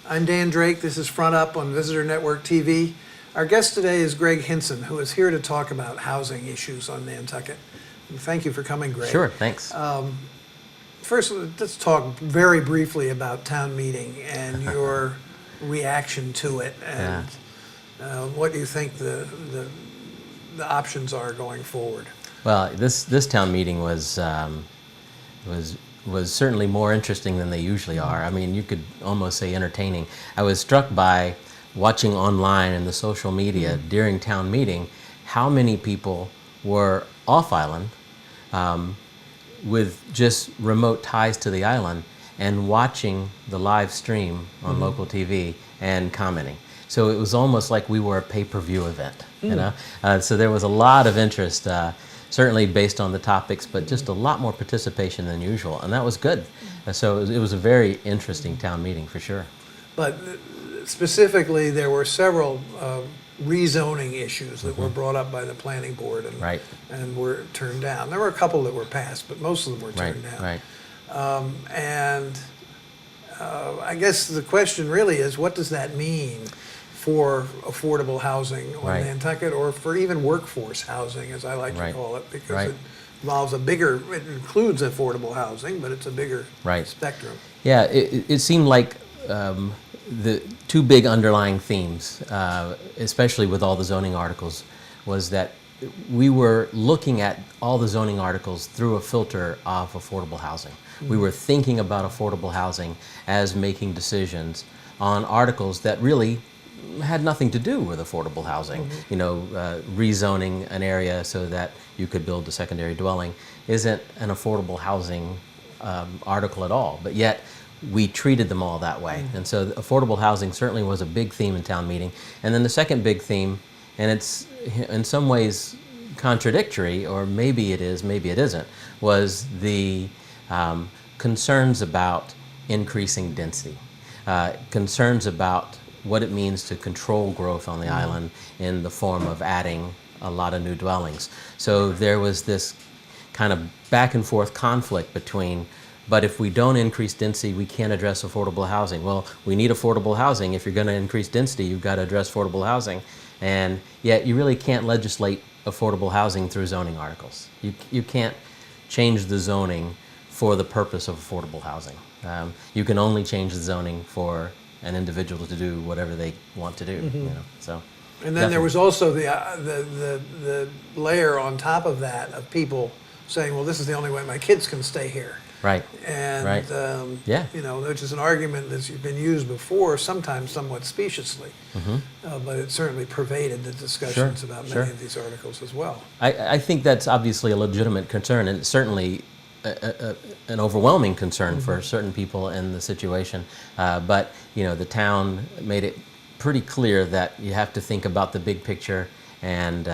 I'm Dan Drake. This is Front Up on Visitor Network TV. Our guest today is Greg Hinson, who is here to talk about housing issues on Nantucket. And thank you for coming, Greg. Sure, thanks. First, let's talk very briefly about town meeting and your reaction to it, and what you think the options are going forward. Well, this town meeting was certainly more interesting than they usually are. I mean, you could almost say entertaining. I was struck by watching online and the social media during town meeting how many people were off island with just remote ties to the island and watching the live stream on local TV and commenting. So it was almost like we were a pay-per-view event, you know? So there was a lot of interest, certainly based on the topics, but just a lot more participation than usual, and that was good. So it was a very interesting town meeting for sure. But specifically, there were several rezoning issues that were brought up by the planning board and were turned down. There were a couple that were passed, but most of them were turned down. I guess the question really is, what does that mean for affordable housing on Nantucket, or for even workforce housing, as I like to call it, because it involves it includes affordable housing, but it's a bigger spectrum. Yeah, it seemed like the two big underlying themes, especially with all the zoning articles, was that we were looking at all the zoning articles through a filter of affordable housing. We were thinking about affordable housing as making decisions on articles that really had nothing to do with affordable housing. You know, rezoning an area so that you could build a secondary dwelling isn't an affordable housing article at all, but yet we treated them all that way. And so affordable housing certainly was a big theme in town meeting. And then the second big theme, and it's in some ways contradictory, or maybe it is, maybe it isn't, was the concerns about increasing density, concerns about what it means to control growth on the island in the form of adding a lot of new dwellings. So there was this kind of back and forth conflict between, but if we don't increase density, we can't address affordable housing. Well, we need affordable housing. If you're going to increase density, you've got to address affordable housing. And yet you really can't legislate affordable housing through zoning articles. You can't change the zoning for the purpose of affordable housing. You can only change the zoning for an individual to do whatever they want to do. You know, so. And then there was also the layer on top of that of people saying, well, this is the only way my kids can stay here. And, you know, which is an argument that's been used before, sometimes somewhat speciously, but it certainly pervaded the discussions about many of these articles as well. I think that's obviously a legitimate concern, and certainly an overwhelming concern for certain people in the situation. But, you know, the town made it pretty clear that you have to think about the big picture and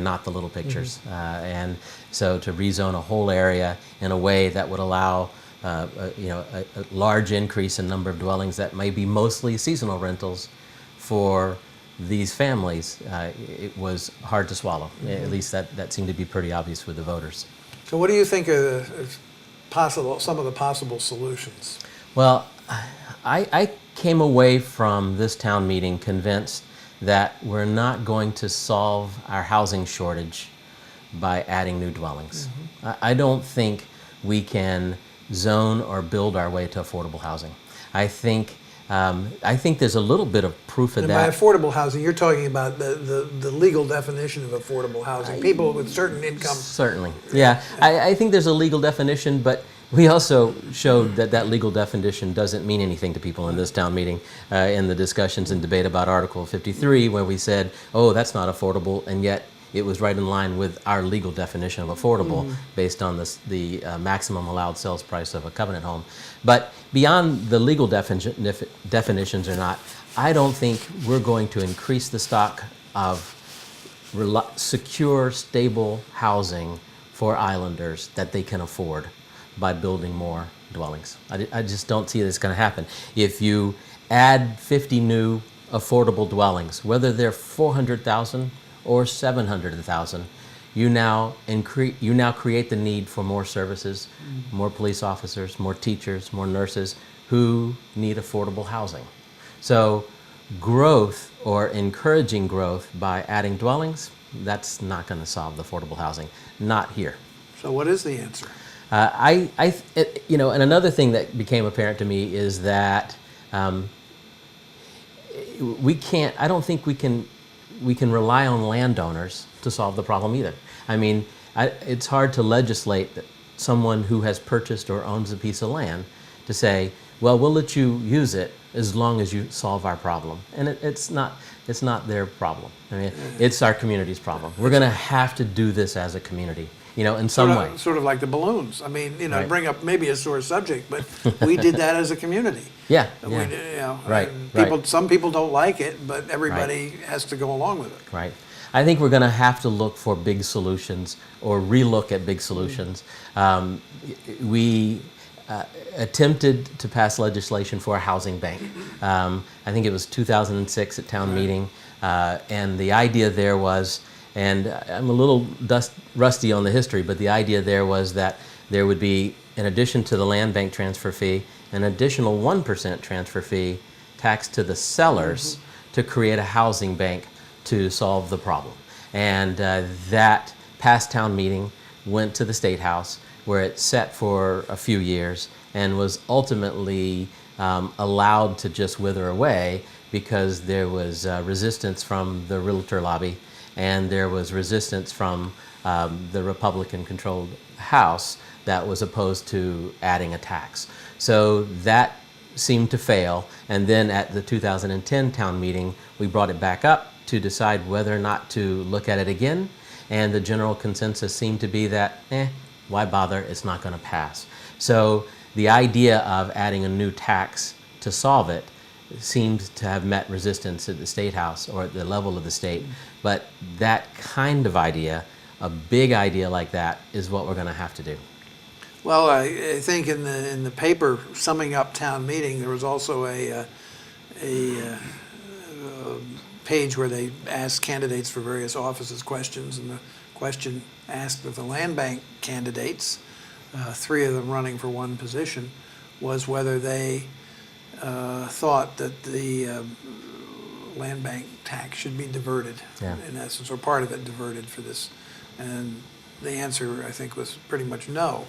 not the little pictures. And so to rezone a whole area in a way that would allow you know, a large increase in number of dwellings that may be mostly seasonal rentals for these families, it was hard to swallow. At least that seemed to be pretty obvious with the voters. So what do you think are some of the possible solutions? Well, I came away from this town meeting convinced that we're not going to solve our housing shortage by adding new dwellings. I don't think we can zone or build our way to affordable housing. I think there's a little bit of proof of that. And by affordable housing, you're talking about the legal definition of affordable housing. People with certain income. Certainly, yeah. I think there's a legal definition, but we also showed that legal definition doesn't mean anything to people in this town meeting in the discussions and debate about Article 53, where we said, oh, that's not affordable, and yet it was right in line with our legal definition of affordable based on the maximum allowed sales price of a covenant home. But beyond the legal definitions or not, I don't think we're going to increase the stock of secure, stable housing for islanders that they can afford by building more dwellings. I just don't see this going to happen. If you add 50 new affordable dwellings, whether they're 400,000 or 700,000, you now create the need for more services, more police officers, more teachers, more nurses who need affordable housing. So growth or encouraging growth by adding dwellings, that's not going to solve the affordable housing, not here. So what is the answer? And another thing that became apparent to me is that I don't think we can rely on landowners to solve the problem either. I mean, it's hard to legislate that someone who has purchased or owns a piece of land to say, well, we'll let you use it as long as you solve our problem. And it's not their problem. I mean, it's our community's problem. We're going to have to do this as a community, in some way. Sort of like the balloons. I mean, Right. bring up maybe a sore subject, but we did that as a community. Yeah. Right. Some people don't like it, but everybody has to go along with it. Right. I think we're going to have to look for big solutions or relook at big solutions. We attempted to pass legislation for a housing bank. I think it was 2006 at town meeting, and the idea there was, and I'm a little rusty on the history, but the idea there was that there would be, in addition to the land bank transfer fee, an additional 1% transfer fee taxed to the sellers to create a housing bank to solve the problem. And that past town meeting went to the State House, where it sat for a few years and was ultimately allowed to just wither away because there was resistance from the realtor lobby, and there was resistance from the Republican-controlled House that was opposed to adding a tax. So that seemed to fail, and then at the 2010 town meeting, we brought it back up to decide whether or not to look at it again, and the general consensus seemed to be that, why bother, it's not going to pass. So the idea of adding a new tax to solve it seemed to have met resistance at the State House or at the level of the state, but that kind of idea, a big idea like that, is what we're going to have to do. Well, I think in the paper summing up town meeting, there was also a page where they asked candidates for various offices questions, and the question asked of the land bank candidates, 3 of them running for one position, was whether they thought that the land bank tax should be diverted, in essence, or part of it diverted for this. And the answer, I think, was pretty much no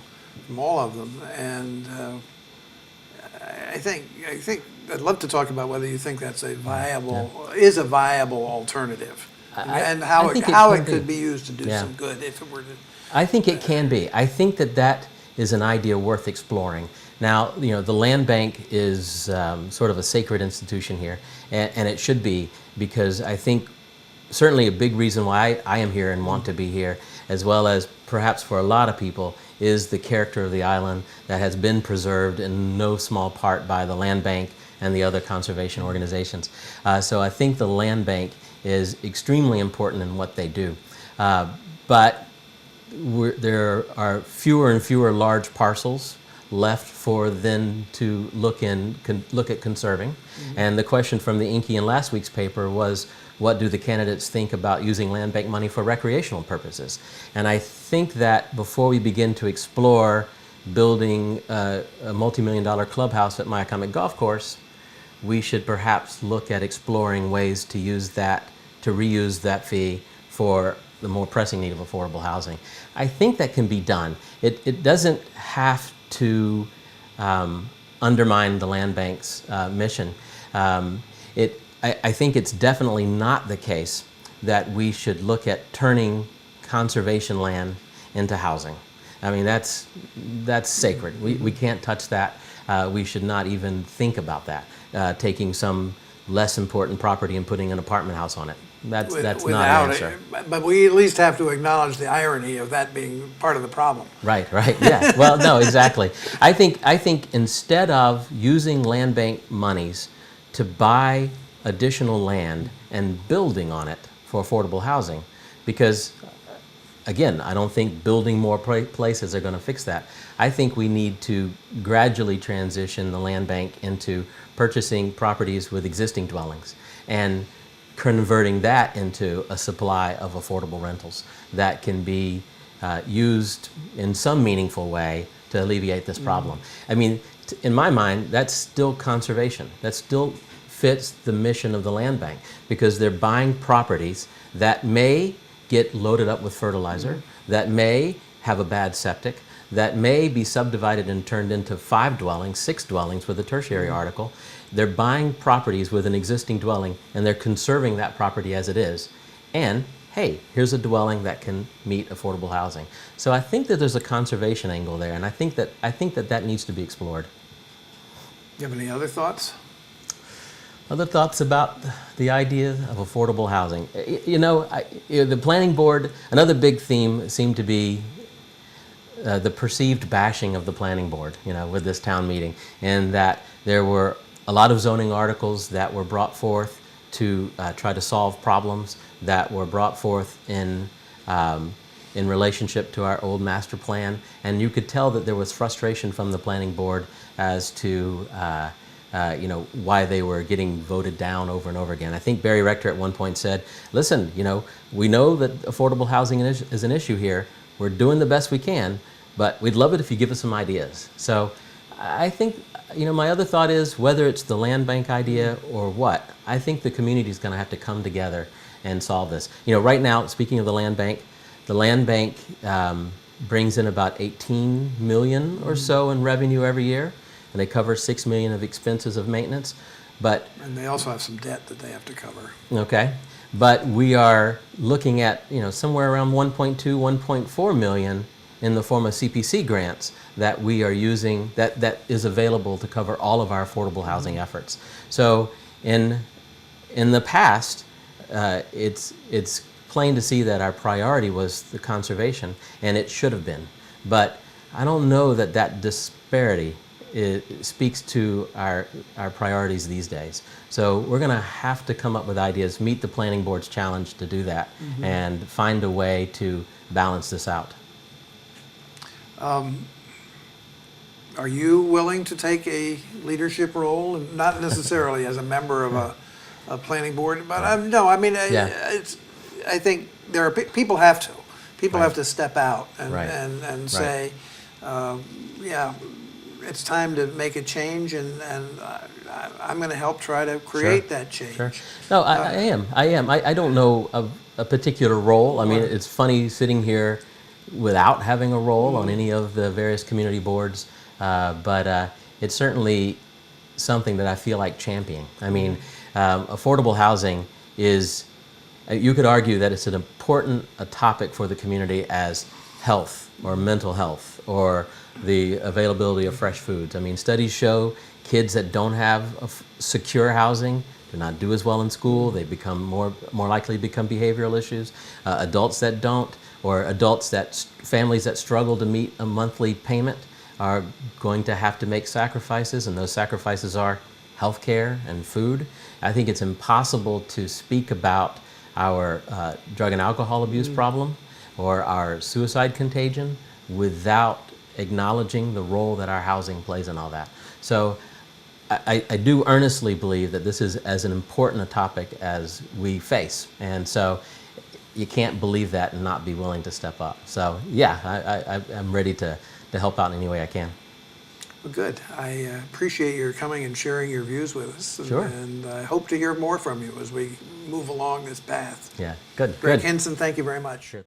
from all of them. And I think I'd love to talk about whether you think that's a viable alternative, and how it could be used to do some good if it were to. I think it can be. I think that is an idea worth exploring. Now, the land bank is sort of a sacred institution here, and it should be, because I think certainly a big reason why I am here and want to be here, as well as perhaps for a lot of people, is the character of the island that has been preserved in no small part by the land bank and the other conservation organizations. So I think the land bank is extremely important in what they do. But there are fewer and fewer large parcels left for them to look at conserving. And the question from the Inky in last week's paper was, what do the candidates think about using land bank money for recreational purposes? And I think that before we begin to explore building a multi-million-dollar clubhouse at Myakamic Golf Course, we should perhaps look at exploring ways to reuse that fee for the more pressing need of affordable housing. I think that can be done. It doesn't have to undermine the land bank's mission. I think it's definitely not the case that we should look at turning conservation land into housing. I mean, that's sacred. We can't touch that. We should not even think about that, taking some less important property and putting an apartment house on it. That's not an answer. But we at least have to acknowledge the irony of that being part of the problem. Right, yeah. Well, no, exactly. I think instead of using land bank monies to buy additional land and building on it for affordable housing, because again, I don't think building more places are going to fix that. I think we need to gradually transition the land bank into purchasing properties with existing dwellings and converting that into a supply of affordable rentals that can be used in some meaningful way to alleviate this problem. I mean, in my mind, that's still conservation. That's still fits the mission of the land bank, because they're buying properties that may get loaded up with fertilizer, that may have a bad septic, that may be subdivided and turned into 5 dwellings, 6 dwellings with a tertiary article. They're buying properties with an existing dwelling, and they're conserving that property as it is. And hey, here's a dwelling that can meet affordable housing. So I think that there's a conservation angle there, and I think that needs to be explored. You have any other thoughts? Other thoughts about the idea of affordable housing? You know, the planning board, another big theme seemed to be the perceived bashing of the planning board, you know, with this town meeting, and that there were a lot of zoning articles that were brought forth to try to solve problems that were brought forth in relationship to our old master plan, and you could tell that there was frustration from the planning board as to you know, why they were getting voted down over and over again. I think Barry Rector at one point said, listen, you know, we know that affordable housing is an issue here. We're doing the best we can, but we'd love it if you give us some ideas. So I think, you know, my other thought is, whether it's the land bank idea or what, I think the community is going to have to come together and solve this. You know, right now, speaking of the land bank brings in about 18 million or so in revenue every year, and they cover 6 million of expenses of maintenance. And they also have some debt that they have to cover. Okay, but we are looking at, you know, somewhere around 1.2, 1.4 million in the form of CPC grants that we are using, that is available to cover all of our affordable housing efforts. So in the past, it's plain to see that our priority was the conservation, and it should have been. But I don't know that that disparity speaks to our priorities these days. So we're going to have to come up with ideas, meet the planning board's challenge to do that, and find a way to balance this out. Are you willing to take a leadership role, not necessarily as a member of a planning board, but no, I mean, I think there are people have to. People have to step out and say, yeah, it's time to make a change, and I'm going to help try to create that change. Sure. No, I am. I don't know of a particular role. I mean, it's funny sitting here without having a role on any of the various community boards, but it's certainly something that I feel like championing. I mean, affordable housing is, you could argue that it's an important topic for the community as health or mental health or the availability of fresh foods. I mean, studies show kids that don't have secure housing do not do as well in school. They become more likely to become behavioral issues. Adults that don't, or families that struggle to meet a monthly payment, are going to have to make sacrifices, and those sacrifices are health care and food. I think it's impossible to speak about our drug and alcohol abuse problem or our suicide contagion without acknowledging the role that our housing plays in all that. So I do earnestly believe that this is as an important a topic as we face. And so you can't believe that and not be willing to step up. So yeah, I'm ready to help out in any way I can. Well, good. I appreciate your coming and sharing your views with us. Sure. And I hope to hear more from you as we move along this path. Yeah, good. Greg Hinson, thank you very much. Sure.